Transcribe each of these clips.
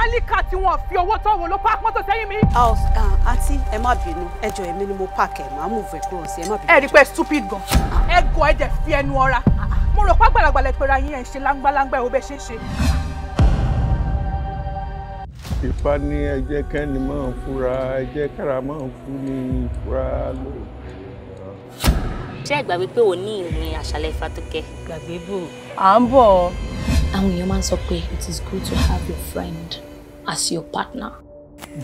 tálíkà tí wọ́n fi owó tọ́wọ́ ló park mọ́tò sẹ́yìn mi. Àǹtí ẹ má bínú ẹjọ́ èmi ni mo park ẹ̀ máa move ẹ̀ kúrò sí ẹ má bínú. Ẹ rí pé stupid gan. Ẹ gọ ẹ jẹ fi ẹnu ọra. Mo rò pé àgbàlagbà pera yín ẹ̀ ń ṣe láńgbáláńgbá ẹ̀ ó bẹ́ ṣe ń ṣe. Ìfá ní ẹ jẹ́ kẹ́ni máa ń fura, ẹ jẹ́ kára máa ń fún ní ìfura lò. Ṣé ẹ gbàgbé pé o ní ìrìn àṣálẹ́ Ifá tó kẹ́? Gbàgbé bò. À ń bọ̀. Àwọn èèyàn máa ń sọ pé it is good to have your friend as your partner.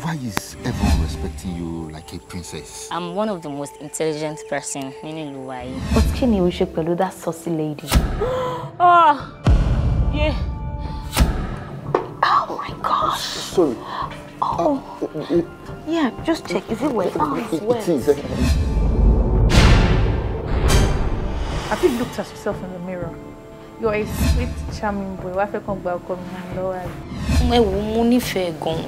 Why is everyone respecting you like a princess? I'm one of the most intelligent person nínú ìlú wa yìí. But kí ni o ṣe pẹ̀lú that saucy lady? Yeah. Oh my gosh. Sorry. Oh. Yeah, just check. Is it wet? Oh, it's wet. It is. Have you looked at yourself in the mirror? You're a sweet, charming boy. Why can't you come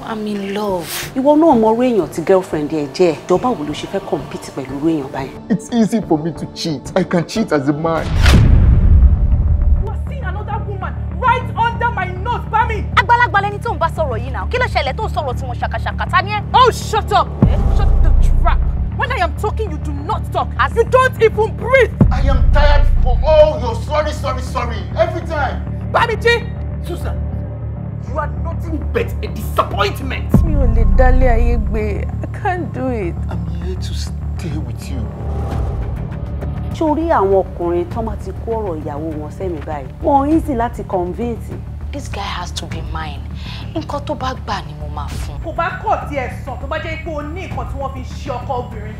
I'm in love. Ìwọ náà mọ irú èèyàn tí girlfriend ẹ jẹ́. Ìjọba wo ló ṣe fẹ́ compete pẹ̀lú irú èèyàn báyìí? It's easy for me to cheat. I can cheat as a man. You are seeing another woman right under my nose, Bami. Àgbàlagbà lẹni tó ń bá sọ̀rọ̀ yìí náà. Kí ló ṣẹlẹ̀ tó ń sọ̀rọ̀ tí wọ́n ṣàkàṣàkà ta ni ẹ́? Oh, shut up! Shut the trap. When I am talking, you do not talk. As you don't even breathe. I am tired for all your sorry every time. Bamiji! Susan, you are nothing but a disappointment. Mi ò lè dálé ayé gbé. I can't do it. I'm here to stay with you. Sórí àwọn ọkùnrin tó máa ti kó ọ̀rọ̀ ìyàwó wọn sẹ́mi báyìí. Wọ́n easy láti convince. This guy has to be mine. Nǹkan tó bá gbà ni mo máa fún. Kò bá kọ̀ tí ẹ sàn tó bá jẹ́ pé o ní nǹkan tí wọ́n fi ṣe ọkọ obìnrin.